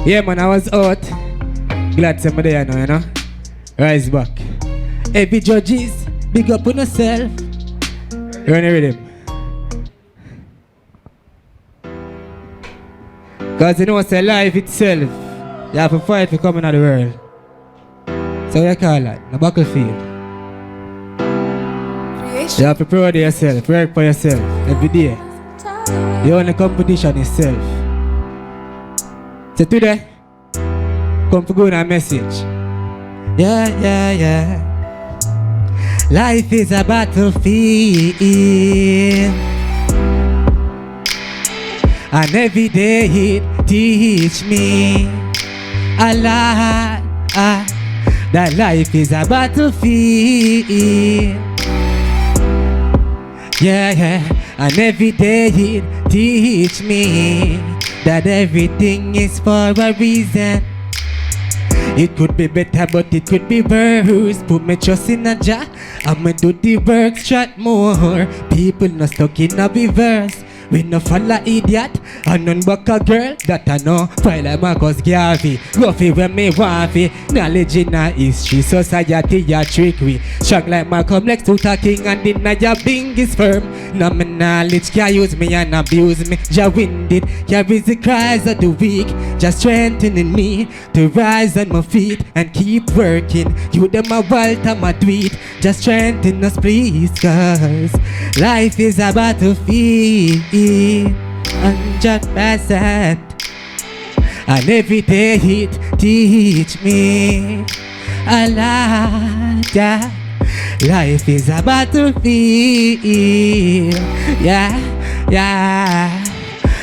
Yeah, man, I was out. Glad somebody there now, you know. Rise back. Every judges, big up on yourself. Run the rhythm. Cause you know it's a life itself. You have to fight for coming out of the world. So you call that, the battlefield. You have to prove yourself, work for yourself every day. The only competition is self. So today, come for good a message. Yeah, yeah, yeah. Life is a battlefield, and every day it teach me a lot. That life is a battlefield. Yeah, yeah. And every day it teach me that everything is for a reason. It could be better, but it could be worse. Put me trust in a jar, I'ma do the work, strat more. People not stuck in a reverse. We no follow idiot, and none but a girl that I know. File like Marcus Garvey, roughy when me want fi. Knowledge in a history, society ya trick we. Strong like Malcolm X, Luther King, and deny ya being is firm. No me knowledge can use me and abuse me. Ja winded, carries the cries of the weak. Just strengthening me to rise on my feet and keep working. You them a Walter, my tweet. Just strengthen us please, cause life is a battlefield. 100%. And every day it teach me a lot, yeah. Life is a battlefield, yeah, yeah.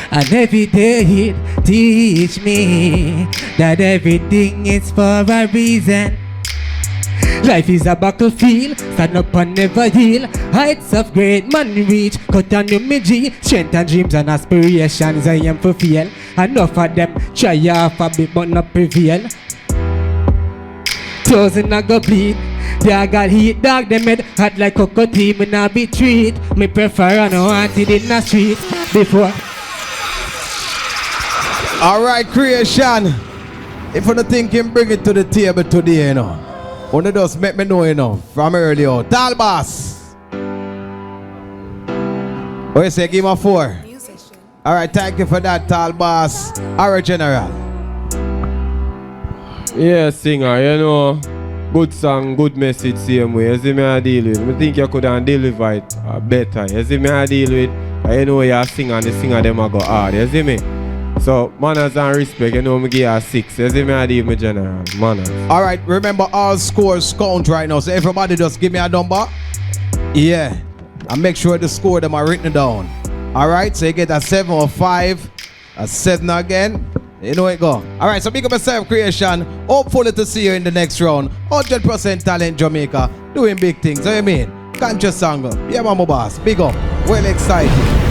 And every day it teach me that everything is for a reason. Life is a battlefield, stand up and never heal. Heights of great man reach, cut on your G. Strength and dreams and aspirations I am fulfill. Enough of them try off a bit but not prevail. Thousand I go bleed. They got heat, dog, them head hot like cockatoo. Me not be treat. Me prefer I no want it in the street before. Alright, Kreation. If you don't think him bring it to the table today, you know. One of those make me know, you know, from earlier. Talbas. What you say? Give him a 4. Musician. Alright, thank you for that, Talbas. Our general. Yeah, singer, you know. Good song, good message, same way. You see me I deal with. I think you could have deliver it better. You see me I deal with. You know you're a singer and the singer them a go hard. You see me? So, manners and respect, you know me give you a 6. You see me I deal with general. Manners. Alright, remember all scores count right now. So everybody just give me a number. Yeah. And make sure the score them are written down. Alright, so you get a 7 or 5. A 7 again. You know it go. Alright, so big up yourself, Kreation. Hopefully to see you in the next round. 100% talent Jamaica. Doing big things. What you mean? Conscious song. Yeah, mama boss. Big up. Well excited.